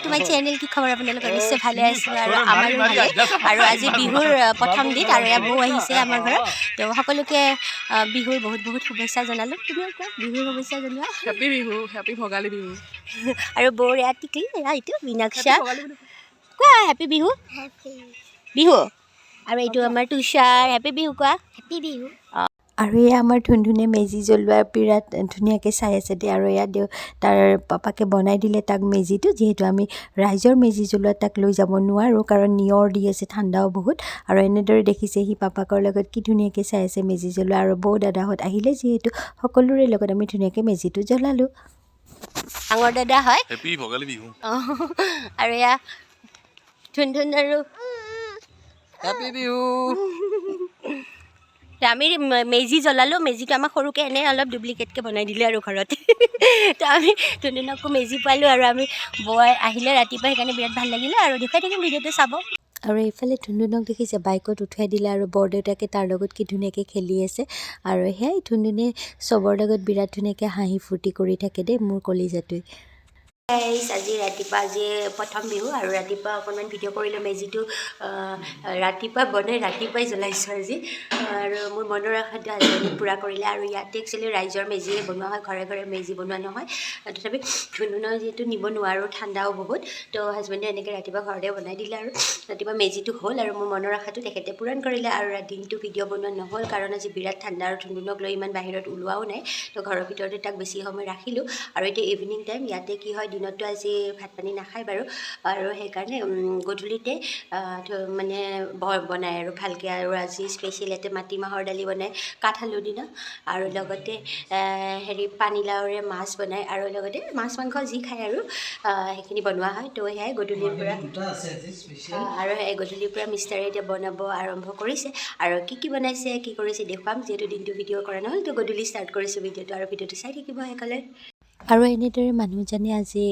To my channel কি খবৰ আপোনালোকৰ নিশ্চয় ভালে আছে আৰু আমাৰো ভালে আৰু আজি বিহুৰ প্ৰথম দিন আৰু এয়া বৌ আহিছে আমাৰ ঘৰত তো সকলোকে বিহুৰ বহুত বহুত শুভেচ্ছা জনালোঁ তুমিও কোৱা বিহুৰ শুভেচ্ছা জনোৱা হেপী বিহু হেপী ভোগালী বিহু আৰু বৌৰ এয়া টিকলি এয়া এইটো মীনাক্ষা কোৱা হেপী বিহু বিহু আৰু এইটো আমাৰ তুষাৰ হেপী বিহু কোৱা হেপী বিহু আৰু এয়া আমাৰ ধুনধুনে মেজি জ্বলোৱা বিৰাট ধুনীয়াকৈ চাই আছে দেই আৰু এয়া তাৰ পাপাকে বনাই দিলে তাক মেজিটো যিহেতু আমি ৰাইজৰ মেজি জ্বলোৱা তাক লৈ যাব নোৱাৰোঁ কাৰণ নিয়ৰ দি আছে ঠাণ্ডাও বহুত আৰু এনেদৰে দেখিছে সি পাপাকৰ লগত কি ধুনীয়াকৈ চাই আছে মেজি জ্বলোৱা আৰু বৌ দাদাহঁত আহিলে যিহেতু সকলোৰে লগত আমি ধুনীয়াকৈ মেজিটো জ্বলালোঁ ডাঙৰ দাদা হয় হেপী ভোগালী বিহু আৰু এয়া ধুনধুন আৰু হেপী বিহু আমি মেজি জ্বলালোঁ মেজিটো আমাক সৰুকৈ এনেই অলপ ডুপ্লিকেটকৈ বনাই দিলে আৰু ঘৰত তো আমি ধুনধুনকো মেজি পালোঁ আৰু আমি বৌ আহিলে ৰাতিপুৱা সেইকাৰণে বিৰাট ভাল লাগিলে আৰু দেখুৱাই থাকিম ভিডিঅ'টো চাব আৰু এইফালে ধুনধুনক দেখিছে বাইকত উঠাই দিলে আৰু বৰদেউতাকে তাৰ লগত কি ধুনীয়াকৈ খেলি আছে আৰু সেয়াই ধুনধুনে চবৰ লগত বিৰাট ধুনীয়াকৈ হাঁহি ফূৰ্তি কৰি থাকে দেই মোৰ কলিজাটোৱে আজি ৰাতিপুৱা আজি প্ৰথম বিহু আৰু ৰাতিপুৱা অকণমান ভিডিঅ' কৰিলোঁ মেজিটো ৰাতিপুৱা বনাই ৰাতিপুৱাই জ্বলাইছোঁ আজি আৰু মোৰ মনৰ আশাটো আজি পূৰা কৰিলে আৰু ইয়াতে একচুৱেলি ৰাইজৰ মেজিয়ে বনোৱা হয় ঘৰে ঘৰে মেজি বনোৱা নহয় তথাপি ধুনধুনৰ যিহেতু নিব নোৱাৰোঁ ঠাণ্ডাও বহুত তো হাজবেণ্ডে এনেকৈ ৰাতিপুৱা ঘৰতে বনাই দিলে আৰু ৰাতিপুৱা মেজিটো হ'ল আৰু মোৰ মনৰ আশাটো তেখেতে পূৰণ কৰিলে আৰু দিনটো ভিডিঅ' বনোৱা নহ'ল কাৰণ আজি বিৰাট ঠাণ্ডা আৰু ধুনধুনক লৈ ইমান বাহিৰত ওলোৱাও নাই তো ঘৰৰ ভিতৰতে তাক বেছি সময় ৰাখিলোঁ আৰু এতিয়া ইভিনিং টাইম ইয়াতে কি হয় দিনততো আজি ভাত পানী নাখায় বাৰু আৰু সেইকাৰণে গধূলিতে মানে বনায় আৰু ভালকৈ আৰু আজি স্পেচিয়েল ইয়াতে মাটিমাহৰ দালি বনায় কাঠআলু দিনা আৰু লগতে হেৰি পানীলাওৰে মাছ বনায় আৰু লগতে মাছ মাংস যি খায় আৰু সেইখিনি বনোৱা হয় তো সেয়াই গধূলিৰ পৰা আৰু সেই গধূলিৰ পৰা মিষ্টাৰে এতিয়া বনাব আৰম্ভ কৰিছে আৰু কি বনাইছে কি কৰিছে দেখুৱাম যিহেতু দিনটো ভিডিঅ' কৰা নহ'ল তো গধূলি ষ্টাৰ্ট কৰিছোঁ ভিডিঅ'টো আৰু ভিডিঅ'টো চাই থাকিব সেইকাৰণে আৰু এনেদৰে মানুহজনে আজি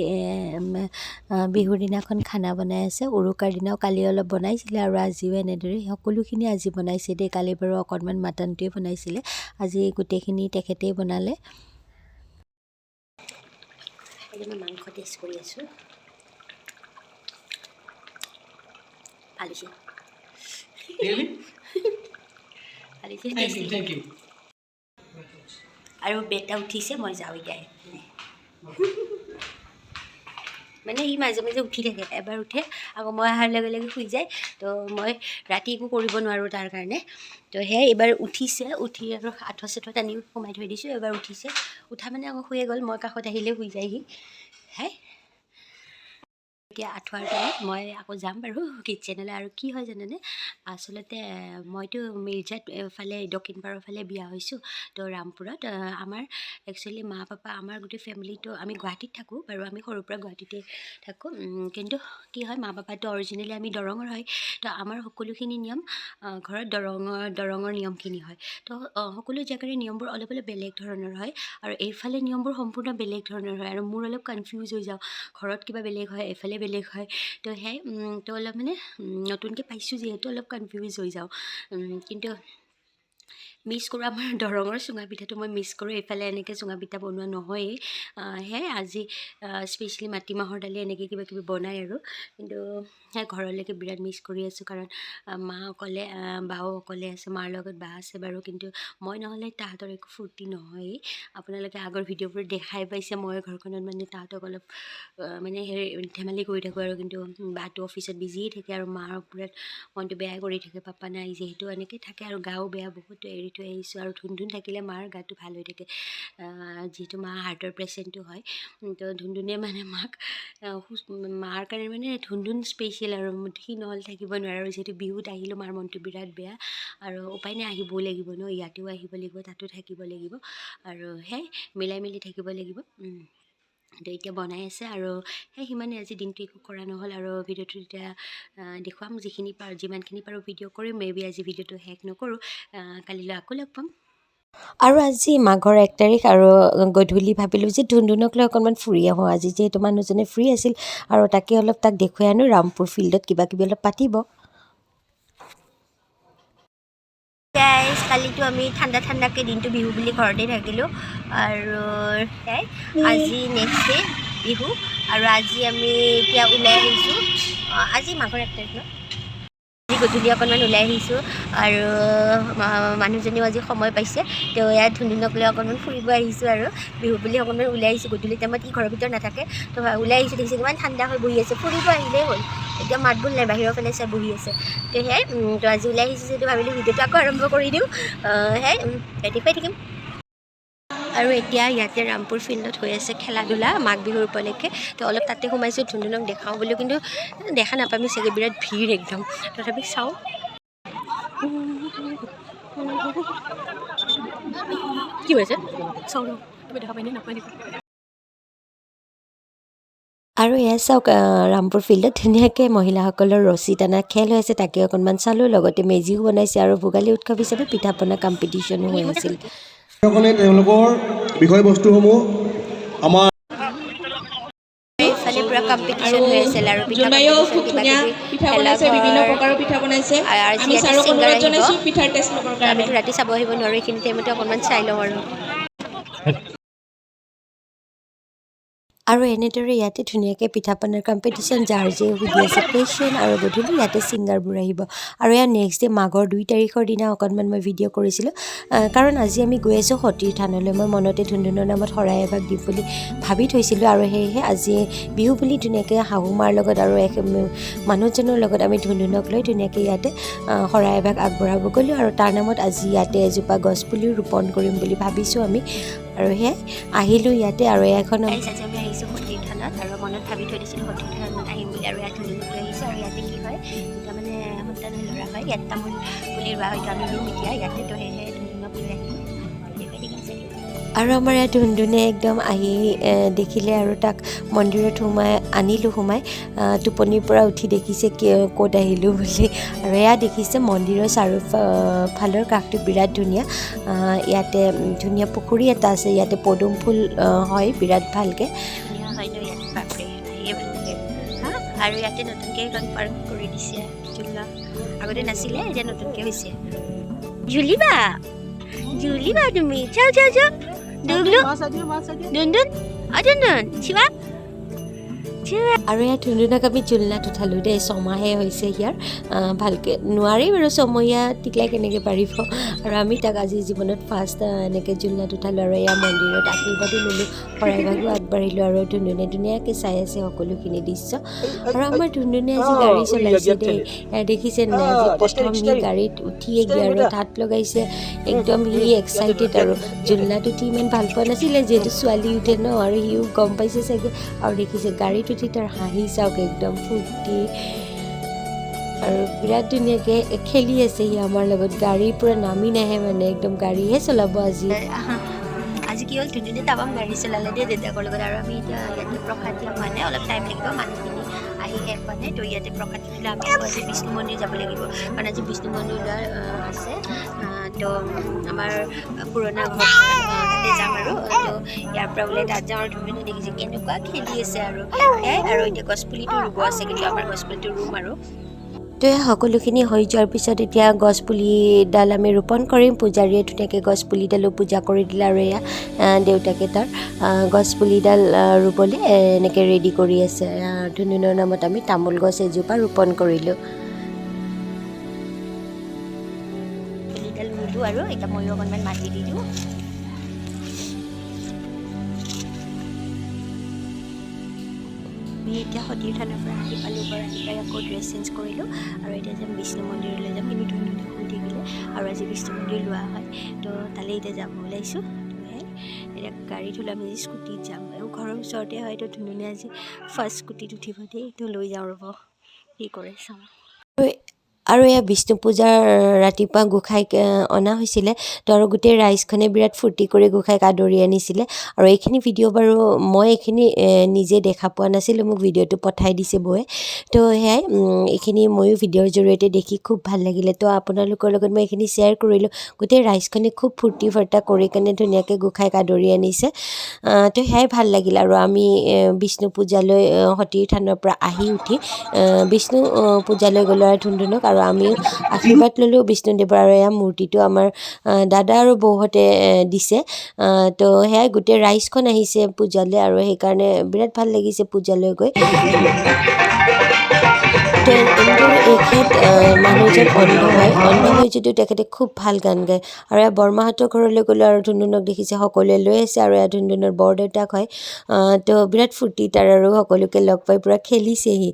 বিহুৰ দিনাখন খানা বনাই আছে উৰুকাৰ দিনাও কালি অলপ বনাইছিলে আৰু আজিও এনেদৰে সকলোখিনি আজি বনাইছে দেই কালি বাৰু অকণমান মাটনটোৱে বনাইছিলে আজি গোটেইখিনি তেখেতেই বনালে মই মাংস টেষ্ট কৰি আছোঁ ভাল হৈছে আৰু বেটা উঠিছে মই যাওঁ এতিয়া মানে সি মাজে মাজে উঠি থাকে এবাৰ উঠে আকৌ মই অহাৰ লগে লগে শুই যায় তো মই ৰাতি একো কৰিব নোৱাৰোঁ তাৰ কাৰণে তো সেয়াই এইবাৰ উঠিছে উঠি আৰু আঁঠুৱা চাঠুৱা টানি সোমাই থৈ দিছোঁ এবাৰ উঠিছে উঠা মানে আকৌ শুয়ে গ'ল মই কাষত আহিলে শুই যায়হি হাই এতিয়া আঁঠুৱাৰ তলত মই আকৌ যাম বাৰু কিটচেনলৈ আৰু কি হয় জানেনে আচলতে মইতো মিৰ্জাত ফালে দক্ষিণপাৰৰ ফালে বিয়া হৈছোঁ তো ৰামপুৰত আমাৰ একচুৱেলি মা পাপা আমাৰ গোটেই ফেমিলিটো আমি গুৱাহাটীত থাকোঁ বাৰু আমি সৰুৰ পৰা গুৱাহাটীতে থাকোঁ কিন্তু কি হয় মা পাপাটো অৰিজিনেলি আমি দৰঙৰ হয় তো আমাৰ সকলোখিনি নিয়ম ঘৰত দৰঙৰ নিয়মখিনি হয় তো সকলো জেগাৰে নিয়মবোৰ অলপ অলপ বেলেগ ধৰণৰ হয় আৰু এইফালে নিয়মবোৰ সম্পূৰ্ণ বেলেগ ধৰণৰ হয় আৰু মোৰ অলপ কনফিউজ হৈ যাওঁ ঘৰত কিবা বেলেগ হয় এইফালে বেলেগ হয় তো সেই তো অলপ মানে নতুনকৈ পাইছোঁ যিহেতু অলপ কনফিউজ হৈ যাওঁ কিন্তু মিছ কৰোঁ আমাৰ দৰঙৰ চুঙা পিঠাটো মই মিছ কৰোঁ এইফালে এনেকৈ চুঙা পিঠা বনোৱা নহয়েই সেয়াই আজি স্পেচিয়েলি মাটিমাহৰ দালি এনেকৈ কিবা কিবি বনায় আৰু কিন্তু সেই ঘৰলৈকে বিৰাট মিছ কৰি আছোঁ কাৰণ মা অকলে বাও অকলে আছে মাৰ লগত বা আছে বাৰু কিন্তু মই নহ'লে তাহাঁতৰ একো ফূৰ্তি নহয়েই আপোনালোকে আগৰ ভিডিঅ'বোৰ দেখাই পাইছে মই ঘৰখনত মানে তাহাঁতক অলপ মানে ধেমালি কৰি থাকোঁ আৰু কিন্তু বাটো অফিচত বিজিয়ে থাকে আৰু মাৰ বিৰাট মনটো বেয়া কৰি থাকে পাপা নাই যিহেতু এনেকৈ থাকে আৰু গাও বেয়া বহুত এৰি থৈ আহিছোঁ আৰু ধুনধুন থাকিলে মাৰ গাটো ভাল হৈ থাকে যিহেতু মা হাৰ্টৰ পেচেণ্টটো হয় তো ধুনধুনে মানে মাৰ কাৰণে মানে ধুনধুন স্পেচিয়েল আৰু সি নহ'লে থাকিব নোৱাৰে আৰু যিহেতু বিহুত আহিলোঁ মাৰ মনটো বিৰাট বেয়া আৰু উপায় নাই আহিবও লাগিব ন ইয়াতেও আহিব লাগিব তাতো থাকিব লাগিব আৰু সেই মিলাই মিলি থাকিব লাগিব তো এতিয়া বনাই আছে আৰু সেই সিমানে আজি দিনটো একো কৰা নহ'ল আৰু ভিডিঅ'টো এতিয়া দেখুৱাম যিমানখিনি পাৰোঁ ভিডিঅ' কৰিম মেবি আজি ভিডিঅ'টো শেষ নকৰোঁ কালিলৈ আকৌ লগ পাম আৰু আজি মাঘৰ 1 তাৰিখ আৰু গধূলি ভাবিলোঁ যে ধুনধুনক লৈ অকণমান ফুৰি আহোঁ আজি যিহেতু মানুহজনে ফ্ৰী আছিল আৰু তাকে অলপ তাক দেখুৱাই আনো ৰামপুৰ ফিল্ডত কিবা কিবি অলপ পাতিব কালিতো আমি ঠাণ্ডাকৈ দিনটো বিহু বুলি ঘৰতে থাকিলোঁ আৰু আজি নেক্সট ডে বিহু আৰু আজি আমি এতিয়া ওলাই আহিছোঁ আজি মাঘৰ 1 তাৰিখ ন আজি গধূলি অকণমান ওলাই আহিছোঁ আৰু মানুহজনীও আজি সময় পাইছে তেওঁ ইয়াত ধুনুনক লৈ অকণমান ফুৰিব আহিছোঁ আৰু বিহু বুলি অকণমান ওলাই আহিছোঁ গধূলি টাইমত ঘৰৰ ভিতৰত নাথাকে তো ওলাই আহিছোঁ দেখিছে কিমান ঠাণ্ডা হৈ বহি আছে ফুৰিব আহিলেই হ'ল এতিয়া মাত বোল নাই বাহিৰৰ ফালে চাই বহি আছে তো সেয়াই তো আজি ওলাই আহিছোঁ যিহেতু ভাবিলোঁ ভিডিঅ'টো আকৌ আৰম্ভ কৰি দিওঁ সেয়াই দেখুৱাই থাকিম আৰু এতিয়া ইয়াতে ৰামপুৰ ফিল্ডত হৈ আছে খেলা ধূলা মাঘ বিহুৰ উপলক্ষে তো অলপ তাতে সোমাইছোঁ ধুনুনক দেখাওঁ বুলি কিন্তু দেখা নাপামি চাগে বিৰাট ভিৰ একদম তথাপি চাওঁ কি হৈছে চাওঁ তুমি দেখা পাইনে নাপাই নেকি আৰু এয়া চাওক ৰামপুৰ ফিল্ডত ধুনীয়াকৈ মহিলাসকলৰ ৰছী টানা খেল হৈ আছে তাকে অকণমান চালোঁ লগতে মেজিও বনাইছে আৰু ভোগালী উৎসৱ হিচাপে পিঠা পনা কম্পিটিশ্যনো হৈ আছিল তেওঁলোকৰ বিষয়বস্তুসমূহ আমাৰ এইফালে পুৰা কম্পিটিশ্যন হৈ আছিল আৰু জোনাইও খুব ধুনীয়া পিঠা বনাইছে বিভিন্ন প্ৰকাৰৰ পিঠা বনাইছে আমি চাৰক অনুৰোধ জনাইছোঁ পিঠাৰ টেষ্ট ল'বৰ কাৰণে আমিতো ৰাতি চাব আহিব নোৱাৰোঁ এইখিনি টাইমতে অকণমান চাই লওঁ আৰু এনেদৰে ইয়াতে ধুনীয়াকৈ পিঠা পনাৰ কম্পিটিশ্যন যাৰ যে সুধি আছে কুৱেশ্যন আৰু গধূলি ইয়াতে ছিংগাৰবোৰ আহিব আৰু ইয়াৰ নেক্সট ডে মাঘৰ 2 তাৰিখৰ দিনা অকণমান মই ভিডিঅ' কৰিছিলোঁ কাৰণ আজি আমি গৈ আছোঁ সতীৰ থানলৈ মই মনতে ধুনুনৰ নামত শৰাই এভাগ দিম বুলি ভাবি থৈছিলোঁ আৰু সেয়েহে আজি বিহু বুলি ধুনীয়াকৈ শাহুমাৰ লগত আৰু মানুহজনৰ লগত আমি ধুনুনক লৈ ধুনীয়াকৈ ইয়াতে শৰাই এভাগ আগবঢ়াব গ'লোঁ আৰু তাৰ নামত আজি ইয়াতে এজোপা গছপুলিও ৰোপণ কৰিম বুলি ভাবিছোঁ আমি আৰু সেয়াই আহিলোঁ ইয়াতে আৰু এখন আমি আহিছোঁ সতীৰ থানত আৰু মনত ভাবি থৈ দিছিলোঁ সতীৰ থানত আহিম বুলি আৰু ইয়াত ধুনুনক লৈ আহিছোঁ আৰু ইয়াতে কি হয় যেতিয়া মানে সন্তান ল'ৰা হয় ইয়াত তামোল পুলি ৰোৱা হয়তো আমি ৰুম এতিয়া ইয়াতে তো সেয়েহে ধুনুনক লৈ আহিলোঁ আৰু আমাৰ ইয়াত ধুনুনে একদম আহি দেখিলে আৰু তাক মন্দিৰত সোমাই টোপনিৰ পৰা উঠি দেখিছে ক'ত আহিলোঁ বুলি আৰু এয়া দেখিছে মন্দিৰৰ চাৰিওফালৰ কাষটো বিৰাট ধুনীয়া ইয়াতে ধুনীয়া পুখুৰী এটা আছে ইয়াতে পদুম ফুল হয় বিৰাট ভালকৈ ধুনীয়া হয় ন ইয়াতে বাপৰে আহিয়ে ভাল লাগে আৰু ইয়াতে নতুনকৈ এখন পাৰ্ক কৰি দিছে ঝুলা আগতে নাছিলে এতিয়া নতুনকৈ হৈছে ঝুলিবা তুমি যাও Dulu. Dundun. Dundun. Siapa? আৰু ইয়াত ধুনুনক আমি ঝুলনাত উঠালোঁ দেই ছমাহে হৈছে ইয়াৰ ভালকৈ নোৱাৰি বাৰু ছমহীয়া টিকলাই কেনেকৈ পাৰিব আৰু আমি তাক আজি জীৱনত ফাৰ্ষ্ট এনেকৈ ঝুলনাত উঠালোঁ আৰু এয়া মন্দিৰত আশীৰ্বাদো ল'লোঁ শৰাইভাগো আগবাঢ়িলোঁ আৰু ধুনুনে ধুনীয়াকৈ চাই আছে সকলোখিনি দৃশ্য আৰু আমাৰ ধুনুনে আজি গাড়ী চলাইছে দেই দেখিছে নাই আজি প্ৰথম সি গাড়ীত উঠিয়ে গিয়াৰত হাত লগাইছে একদম সি এক্সাইটেড আৰু ঝুলনাত উঠি ইমান ভাল পোৱা নাছিলে যিহেতু ছোৱালী উঠে ন আৰু সিও গম পাইছে চাগে আৰু দেখিছে গাড়ীত উঠি তাৰ হাঁহি চাওক একদম ফূৰ্তি আৰু বিৰাট ধুনীয়াকৈ খেলি আছে সি আমাৰ লগত গাড়ীৰ পৰা নামি নাহে মানে একদম গাড়ীহে চলাব আজি কি হ'ল ধুনুনে তামাম গাড়ী চলালে দেই দেউতাকৰ লগত আৰু আমি এতিয়া ইয়াতে প্ৰসাদ দিয়া হোৱা নাই অলপ টাইম লাগিব মানুহখিনি আহি শেষ হোৱা নাই তো ইয়াতে প্ৰসাদ দিলে আমি আজি বিষ্ণু মন্দিৰ যাব লাগিব কাৰণ আজি বিষ্ণু মন্দিৰ আছে তো আমাৰ পুৰণা ঘৰ তাতে যাম আৰু তো ইয়াৰ পৰা ওলাই তাত যাওঁ আৰু ধুনুনে দেখিছে কেনেকুৱা খেলি আছে আৰু এতিয়া গছপুলিটো ৰুব আছে কিন্তু আমাৰ গছপুলিটো ৰুম আৰু তো সকলোখিনি হৈ যোৱাৰ পিছত এতিয়া গছপুলিডাল আমি ৰোপণ কৰিম পূজাৰীয়ে ধুনীয়াকৈ গছপুলিডালো পূজা কৰি দিলে আৰু এয়া দেউতাকে তাৰ গছপুলিডাল ৰুবলৈ এনেকৈ ৰেডি কৰি আছে ধুনুনৰ নামত আমি তামোল গছ এজোপা ৰোপণ কৰিলোঁ পুলিডাল ৰুলোঁ আৰু এতিয়া ময়ো অকণমান মাটি দি দিওঁ আমি এতিয়া সতীৰ থানৰ পৰা আহি পালোঁ ৰাতিপুৱাই আকৌ ড্ৰেছ চেঞ্জ কৰিলোঁ আৰু এতিয়া যাম বিষ্ণু মন্দিৰলৈ যাম কিন্তু ধুনুনে শুই থাকিলে আৰু আজি বিষ্ণু মন্দিৰ লোৱা হয় তো তালৈ এতিয়া যাব ওলাইছোঁ এতিয়া গাড়ীত হ'লে আমি স্কুটিত যাম আৰু ঘৰৰ ওচৰতে হয় তো ধুনুনে আজি ফাৰ্ষ্ট স্কুটিত উঠিব দেই তো লৈ যাওঁ ৰ'ব কি কৰে চাওঁ আৰু এয়া বিষ্ণু পূজাৰ ৰাতিপুৱা গোঁসাইক অনা হৈছিলে তো আৰু গোটেই ৰাইজখনে বিৰাট ফূৰ্তি কৰি গোঁসাইক আদৰি আনিছিলে আৰু এইখিনি ভিডিঅ' বাৰু মই এইখিনি নিজে দেখা পোৱা নাছিলোঁ মোক ভিডিঅ'টো পঠাই দিছে বৌয়ে তো সেয়াই এইখিনি ময়ো ভিডিঅ'ৰ জৰিয়তে দেখি খুব ভাল লাগিলে তো আপোনালোকৰ লগত মই এইখিনি শ্বেয়াৰ কৰিলোঁ গোটেই ৰাইজখনে খুব ফূৰ্তি ফাৰ্তা কৰি কেনে ধুনীয়াকৈ গোঁসাইক আদৰি আনিছে তো সেয়াই ভাল লাগিল আৰু আমি বিষ্ণু পূজালৈ সতীৰ থানৰ পৰা আহি উঠি বিষ্ণু পূজালৈ গ'লোঁ আৰু ধুনুনক আৰু আমিও আশীৰ্বাদ ল'লোঁ বিষ্ণুদেৱৰ। আৰু এয়া মূৰ্তিটো আমাৰ দাদা আৰু বৌহঁতে দিছে। তো সেয়াই গোটেই ৰাইজখন আহিছে পূজালৈ, আৰু সেইকাৰণে বিৰাট ভাল লাগিছে পূজালৈ গৈ। তো এনেদৰে এখেত মানুহজন অন্ধ হয় যদিও তেখেতে খুব ভাল গান গায়। আৰু এয়া বৰমাহঁতৰ ঘৰলৈ গ'লোঁ আৰু ধুনধুনক দেখিছে সকলোৱে লৈ আছে, আৰু এয়া ধুনধুনৰ বৰদেউতাক হয়। তো বিৰাট ফূৰ্তি তাৰ, আৰু সকলোকে লগ পাই পূৰা খেলিছেহি।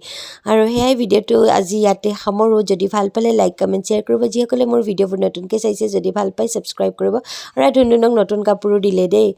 আৰু সেয়াই ভিডিঅ'টো আজি ইয়াতে সামৰোঁ। যদি ভাল পালে লাইক কমেণ্ট শ্বেয়াৰ কৰিব। যিসকলে মোৰ ভিডিঅ'বোৰ নতুনকৈ চাইছে যদি ভাল পায় ছাবস্ক্ৰাইব কৰিব। আৰু ধুনধুনক নতুন কাপোৰো দিলে দেই।